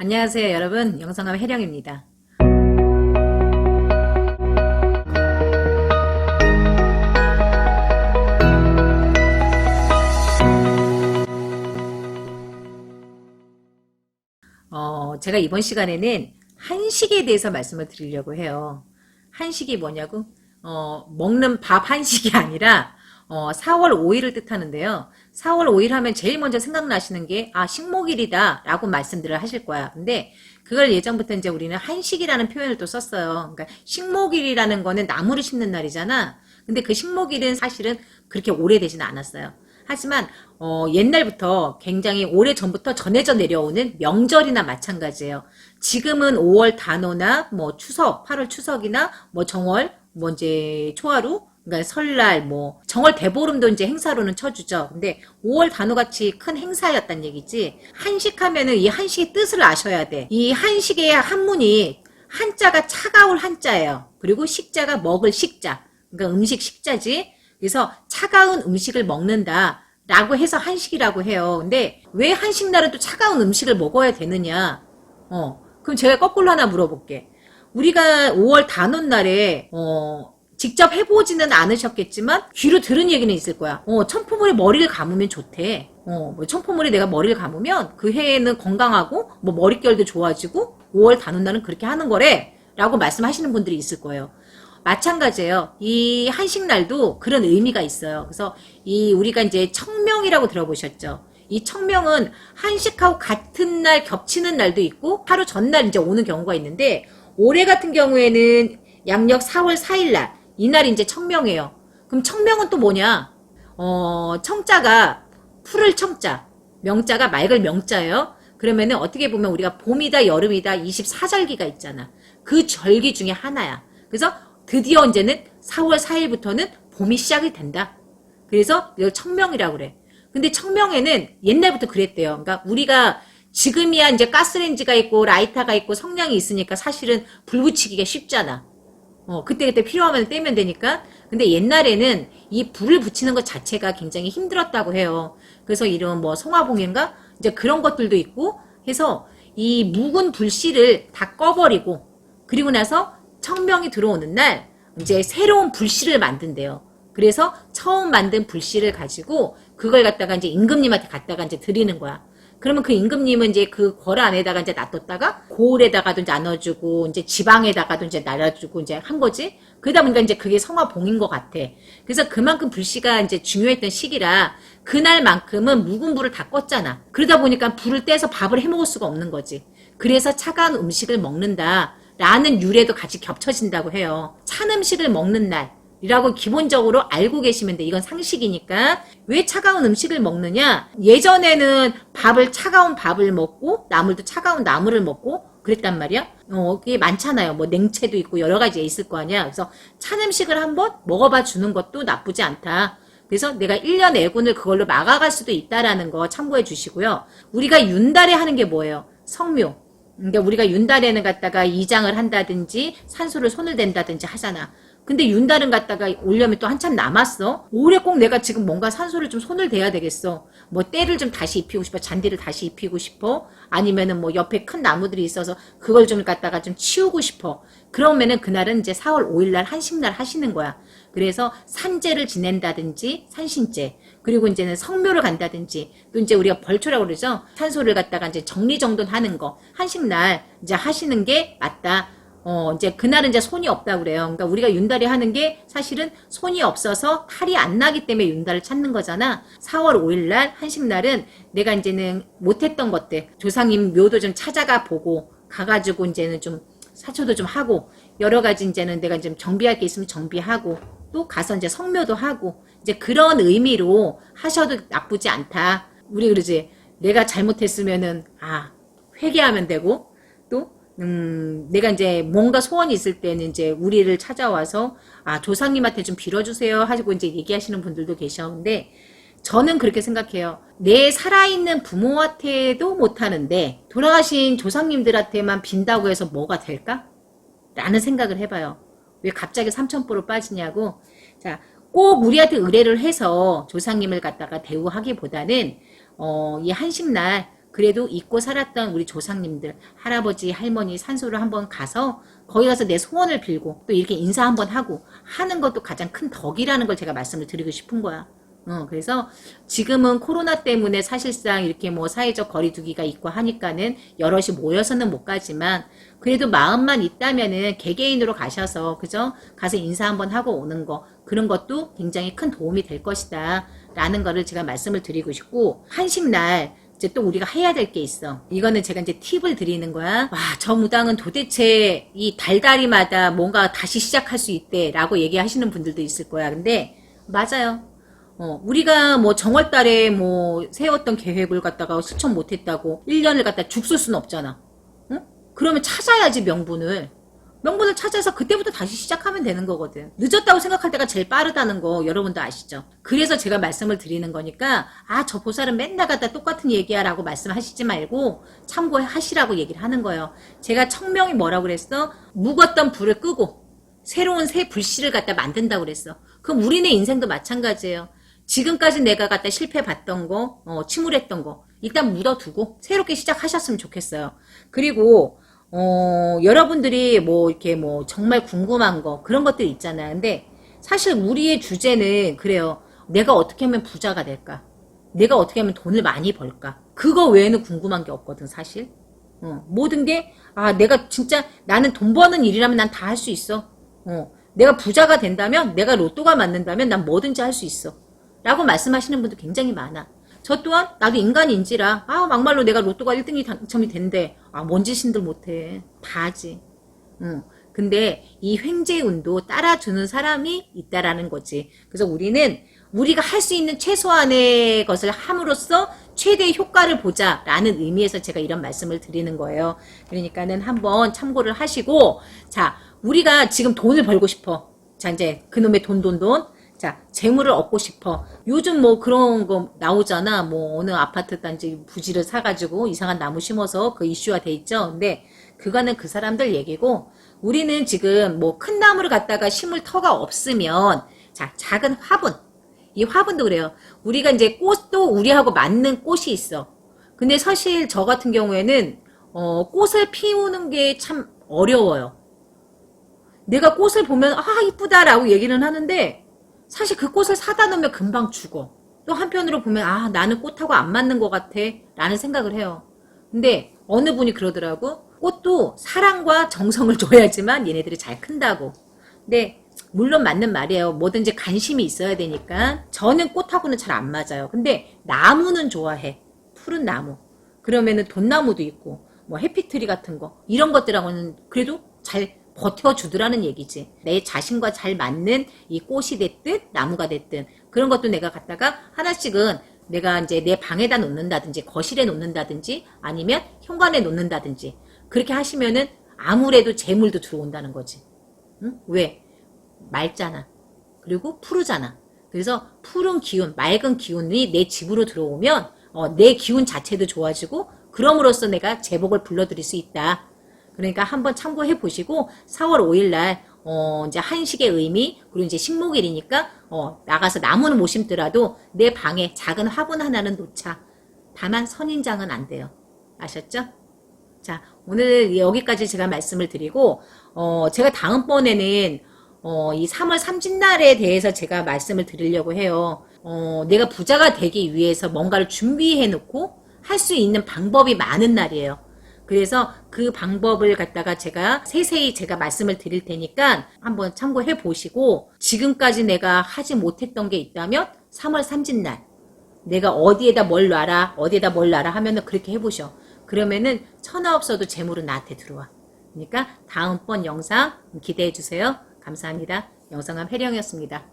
안녕하세요 여러분, 영상감 혜령입니다. 제가 이번 시간에는 한식에 대해서 말씀을 드리려고 해요. 한식이 뭐냐고? 먹는 밥 한식이 아니라 4월 5일을 뜻하는데요. 4월 5일 하면 제일 먼저 생각나시는 게 식목일이다 라고 말씀들을 하실 거야. 근데 그걸 예전부터 이제 우리는 한식이라는 표현을 또 썼어요. 그러니까 식목일이라는 거는 나무를 심는 날이잖아. 근데 그 식목일은 사실은 그렇게 오래되지는 않았어요. 하지만 옛날부터 굉장히 오래전부터 전해져 내려오는 명절이나 마찬가지예요. 지금은 5월 단오나 뭐 추석, 8월 추석이나 뭐 정월, 뭐 이제 초하루, 그러니까 설날, 뭐 정월 대보름도 이제 행사로는 쳐주죠. 근데 5월 단오같이 큰 행사였단 얘기지. 한식하면은 이 한식의 뜻을 아셔야 돼. 이 한식의 한문이 한자가 차가울 한자예요. 그리고 식자가 먹을 식자. 그러니까 음식 식자지. 그래서 차가운 음식을 먹는다 라고 해서 한식이라고 해요. 근데 왜 한식날은 또 차가운 음식을 먹어야 되느냐? 그럼 제가 거꾸로 하나 물어볼게. 우리가 5월 단오날에 직접 해보지는 않으셨겠지만 귀로 들은 얘기는 있을 거야. 청포물에 머리를 감으면 좋대. 뭐 청포물에 내가 머리를 감으면 그 해에는 건강하고 뭐 머릿결도 좋아지고 5월 단오날은 그렇게 하는 거래 라고 말씀하시는 분들이 있을 거예요. 마찬가지예요. 이 한식날도 그런 의미가 있어요. 그래서 우리가 이제 청명이라고 들어보셨죠? 이 청명은 한식하고 같은 날 겹치는 날도 있고 하루 전날 이제 오는 경우가 있는데 올해 같은 경우에는 양력 4월 4일 날 이날이 이제 청명이에요. 그럼 청명은 또 뭐냐? 청자가 푸를 청자, 명자가 맑을 명자예요. 그러면은 어떻게 보면 우리가 봄이다 여름이다 24절기가 있잖아. 그 절기 중에 하나야. 그래서 드디어 이제는 4월 4일부터는 봄이 시작이 된다. 그래서 이걸 청명이라고 그래. 근데 청명에는 옛날부터 그랬대요. 그러니까 우리가 지금이야 이제 가스레인지가 있고 라이터가 있고 성냥이 있으니까 사실은 불 붙이기가 쉽잖아. 그때 필요하면 떼면 되니까. 근데 옛날에는 이 불을 붙이는 것 자체가 굉장히 힘들었다고 해요. 그래서 이런 뭐 송화봉인가? 이제 그런 것들도 있고 해서 이 묵은 불씨를 다 꺼버리고 그리고 나서 청명이 들어오는 날 이제 새로운 불씨를 만든대요. 그래서 처음 만든 불씨를 가지고 그걸 갖다가 이제 임금님한테 갖다가 이제 드리는 거야. 그러면 그 임금님은 이제 그 궐 안에다가 이제 놔뒀다가 고을에다가도 나눠주고 이제 지방에다가도 이제 나눠주고 이제 한 거지. 그러다 보니까 이제 그게 성화봉인 것 같아. 그래서 그만큼 불씨가 이제 중요했던 시기라 그날만큼은 묵은 불을 다 껐잖아. 그러다 보니까 불을 떼서 밥을 해 먹을 수가 없는 거지. 그래서 차가운 음식을 먹는다. 라는 유래도 같이 겹쳐진다고 해요. 찬 음식을 먹는 날이라고 기본적으로 알고 계시면 돼. 이건 상식이니까. 왜 차가운 음식을 먹느냐? 예전에는 차가운 밥을 먹고 나물도 차가운 나물을 먹고 그랬단 말이야. 그게 많잖아요. 뭐 냉채도 있고 여러 가지 있을 거 아니야. 그래서 찬 음식을 한번 먹어봐 주는 것도 나쁘지 않다. 그래서 내가 1년 애군을 그걸로 막아갈 수도 있다라는 거 참고해 주시고요. 우리가 윤달에 하는 게 뭐예요? 성묘. 그러니까 우리가 윤달에는 갖다가 이장을 한다든지 산소를 손을 댄다든지 하잖아. 근데 윤달은 갖다가 오려면 또 한참 남았어. 올해 꼭 내가 지금 뭔가 산소를 좀 손을 대야 되겠어. 뭐 때를 좀 다시 입히고 싶어. 잔디를 다시 입히고 싶어. 아니면은 뭐 옆에 큰 나무들이 있어서 그걸 좀 갖다가 좀 치우고 싶어. 그러면은 그날은 이제 4월 5일 날 한식날 하시는 거야. 그래서 산제를 지낸다든지 산신제. 그리고 이제는 성묘를 간다든지 또 이제 우리가 벌초라고 그러죠. 산소를 갖다가 이제 정리정돈하는 거 한식날 이제 하시는 게 맞다. 이제 그날은 이제 손이 없다 그래요. 그러니까 우리가 윤달에 하는 게 사실은 손이 없어서 탈이 안 나기 때문에 윤달을 찾는 거잖아. 4월 5일 날 한식날은 내가 이제는 못했던 것들 조상님 묘도 좀 찾아가 보고 가가지고 이제는 좀 사초도 좀 하고 여러 가지 이제는 내가 좀 정비할 게 있으면 정비하고 또 가서 이제 성묘도 하고 이제 그런 의미로 하셔도 나쁘지 않다. 우리 그러지. 내가 잘못했으면은 회개하면 되고 또 내가 이제 뭔가 소원이 있을 때는 이제 우리를 찾아와서 조상님한테 좀 빌어주세요 하시고 이제 얘기하시는 분들도 계셨는데 저는 그렇게 생각해요. 내 살아있는 부모한테도 못하는데 돌아가신 조상님들한테만 빈다고 해서 뭐가 될까? 라는 생각을 해봐요. 왜 갑자기 삼천포로 빠지냐고. 자, 꼭 우리한테 의뢰를 해서 조상님을 갖다가 대우하기보다는 이 한식날 그래도 잊고 살았던 우리 조상님들, 할아버지, 할머니 산소를 한번 가서 거기 가서 내 소원을 빌고 또 이렇게 인사 한번 하고 하는 것도 가장 큰 덕이라는 걸 제가 말씀을 드리고 싶은 거야. 그래서 지금은 코로나 때문에 사실상 이렇게 뭐 사회적 거리두기가 있고 하니까는 여럿이 모여서는 못 가지만 그래도 마음만 있다면은 개개인으로 가셔서 그죠? 가서 인사 한번 하고 오는 거 그런 것도 굉장히 큰 도움이 될 것이다 라는 거를 제가 말씀을 드리고 싶고 한식날 이제 또 우리가 해야 될 게 있어. 이거는 제가 이제 팁을 드리는 거야. 와, 저 무당은 도대체 이 달달이마다 뭔가 다시 시작할 수 있대 라고 얘기하시는 분들도 있을 거야. 근데 맞아요. 우리가 뭐 정월달에 뭐 세웠던 계획을 갖다가 실천 못했다고 1년을 갖다 죽 쓸 수는 없잖아. 응? 그러면 찾아야지 명분을. 명분을 찾아서 그때부터 다시 시작하면 되는 거거든. 늦었다고 생각할 때가 제일 빠르다는 거 여러분도 아시죠? 그래서 제가 말씀을 드리는 거니까 저 보살은 맨날 갖다 똑같은 얘기야 라고 말씀하시지 말고 참고하시라고 얘기를 하는 거예요. 제가 청명이 뭐라고 그랬어? 묵었던 불을 끄고 새로운 새 불씨를 갖다 만든다고 그랬어. 그럼 우리네 인생도 마찬가지예요. 지금까지 내가 갖다 실패 봤던 거, 침울했던 거 일단 묻어두고 새롭게 시작하셨으면 좋겠어요. 그리고 여러분들이 뭐 이렇게 뭐 정말 궁금한 거 그런 것들 있잖아요. 근데 사실 우리의 주제는 그래요. 내가 어떻게 하면 부자가 될까? 내가 어떻게 하면 돈을 많이 벌까? 그거 외에는 궁금한 게 없거든 사실. 모든 게 내가 진짜 나는 돈 버는 일이라면 난 다 할 수 있어. 내가 부자가 된다면 내가 로또가 맞는다면 난 뭐든지 할 수 있어. 라고 말씀하시는 분도 굉장히 많아. 저 또한 나도 인간인지라 막말로 내가 로또가 1등이 당첨이 된대. 뭔 짓인들 못해. 다 하지. 근데 이 횡재운도 따라주는 사람이 있다라는 거지. 그래서 우리는 우리가 할 수 있는 최소한의 것을 함으로써 최대의 효과를 보자라는 의미에서 제가 이런 말씀을 드리는 거예요. 그러니까는 한번 참고를 하시고 자 우리가 지금 돈을 벌고 싶어. 자 이제 그놈의 돈. 자, 재물을 얻고 싶어. 요즘 뭐 그런 거 나오잖아. 뭐 어느 아파트 단지 부지를 사가지고 이상한 나무 심어서 그 이슈화 돼 있죠. 근데 그거는 그 사람들 얘기고 우리는 지금 뭐 큰 나무를 갖다가 심을 터가 없으면 자, 작은 화분. 이 화분도 그래요. 우리가 이제 꽃도 우리하고 맞는 꽃이 있어. 근데 사실 저 같은 경우에는 꽃을 피우는 게 참 어려워요. 내가 꽃을 보면 이쁘다라고 얘기는 하는데 사실 그 꽃을 사다 놓으면 금방 죽어. 또 한편으로 보면 나는 꽃하고 안 맞는 것 같아 라는 생각을 해요. 근데 어느 분이 그러더라고. 꽃도 사랑과 정성을 줘야지만 얘네들이 잘 큰다고. 근데 물론 맞는 말이에요. 뭐든지 관심이 있어야 되니까. 저는 꽃하고는 잘 안 맞아요. 근데 나무는 좋아해. 푸른 나무. 그러면은 돈나무도 있고 뭐 해피트리 같은 거 이런 것들하고는 그래도 잘 버텨주더라는 얘기지. 내 자신과 잘 맞는 이 꽃이 됐든 나무가 됐든 그런 것도 내가 갖다가 하나씩은 내가 이제 내 방에다 놓는다든지 거실에 놓는다든지 아니면 현관에 놓는다든지 그렇게 하시면은 아무래도 재물도 들어온다는 거지. 응? 왜? 맑잖아. 그리고 푸르잖아. 그래서 푸른 기운, 맑은 기운이 내 집으로 들어오면 내 기운 자체도 좋아지고 그럼으로써 내가 제복을 불러들일 수 있다. 그러니까 한번 참고해 보시고 4월 5일 날 이제 한식의 의미 그리고 이제 식목일이니까 나가서 나무는 못 심더라도 내 방에 작은 화분 하나는 놓자. 다만 선인장은 안 돼요. 아셨죠? 자, 오늘 여기까지 제가 말씀을 드리고 제가 다음번에는 이 3월 삼진날에 대해서 제가 말씀을 드리려고 해요. 내가 부자가 되기 위해서 뭔가를 준비해 놓고 할 수 있는 방법이 많은 날이에요. 그래서 그 방법을 갖다가 제가 세세히 제가 말씀을 드릴 테니까 한번 참고해 보시고 지금까지 내가 하지 못했던 게 있다면 3월 삼진날 내가 어디에다 뭘 놔라 하면은 그렇게 해보셔. 그러면은 천하 없어도 재물은 나한테 들어와. 그러니까 다음번 영상 기대해 주세요. 감사합니다. 영상함 혜령이었습니다.